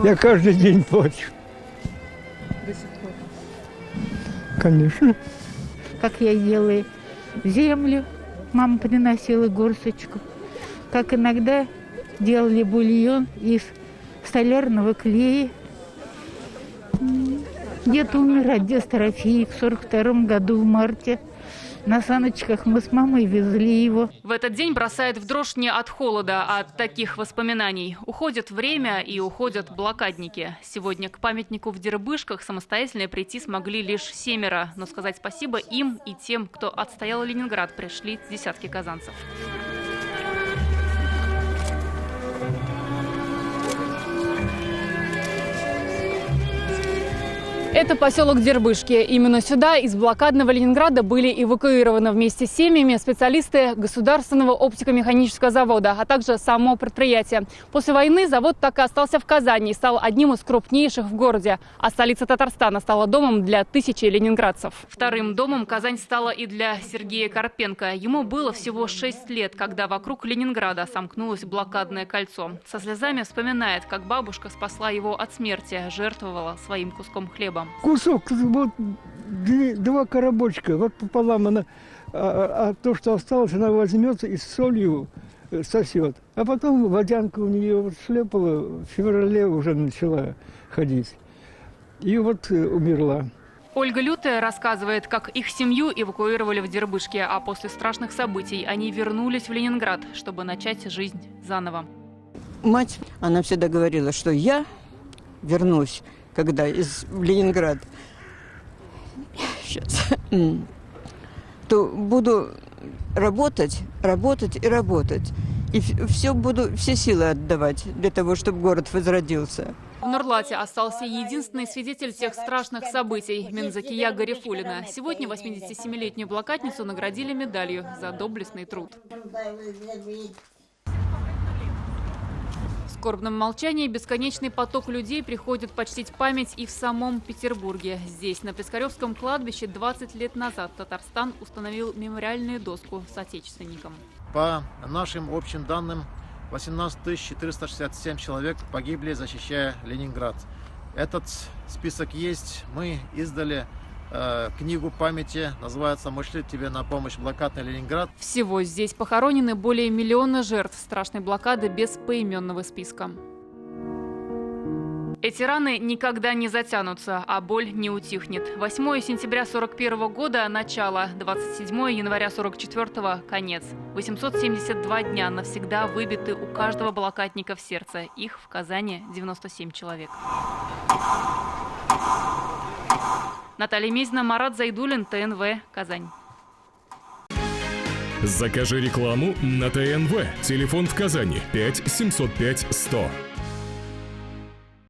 Я каждый день плачу. До сих пор. Конечно. Как я ела землю, мама приносила горсточку. Как иногда делали бульон из столярного клея. Где-то умер от дистрофии в 1942 году в марте. На саночках мы с мамой везли его. В этот день бросает в дрожь не от холода, а от таких воспоминаний. Уходит время и уходят блокадники. Сегодня к памятнику в Дербышках самостоятельно прийти смогли лишь 7. Но сказать спасибо им и тем, кто отстоял Ленинград, пришли десятки казанцев. Это поселок Дербышки. Именно сюда из блокадного Ленинграда были эвакуированы вместе с семьями специалисты Государственного оптико-механического завода, а также само предприятие. После войны завод так и остался в Казани и стал одним из крупнейших в городе. А столица Татарстана стала домом для тысячи ленинградцев. Вторым домом Казань стала и для Сергея Карпенко. Ему было всего 6 лет, когда вокруг Ленинграда сомкнулось блокадное кольцо. Со слезами вспоминает, как бабушка спасла его от смерти, жертвовала своим куском хлеба. Кусок, вот 2 коробочка, вот пополам она, а то, что осталось, она возьмет и с солью сосет. А потом водянка у нее вот шлепала, в феврале уже начала ходить. И вот умерла. Ольга Лютая рассказывает, как их семью эвакуировали в Дербышке, а после страшных событий они вернулись в Ленинград, чтобы начать жизнь заново. Мать, она всегда говорила, что я вернусь, когда в Ленинград, сейчас, то буду работать. И все силы отдавать для того, чтобы город возродился. В Нурлате остался единственный свидетель тех страшных событий – Минзакия Гарифуллина. Сегодня 87-летнюю блокадницу наградили медалью за доблестный труд. В скорбном молчании бесконечный поток людей приходит почтить память и в самом Петербурге. Здесь, на Пискаревском кладбище, 20 лет назад Татарстан установил мемориальную доску соотечественникам. По нашим общим данным, 18 467 человек погибли, защищая Ленинград. Этот список есть. Мы издали книгу памяти, называется «Мы шли тебе на помощь. Блокадный Ленинград». Всего здесь похоронены более 1 миллиона жертв страшной блокады без поименного списка. Эти раны никогда не затянутся, а боль не утихнет. 8 сентября 1941 года – начало, 27 января 1944 – конец. 872 дня навсегда выбиты у каждого блокадника в сердце. Их в Казани 97 человек. Наталья Мезина, Марат Зайдуллин, ТНВ, Казань. Закажи рекламу на ТНВ. Телефон в Казани 5 705 100.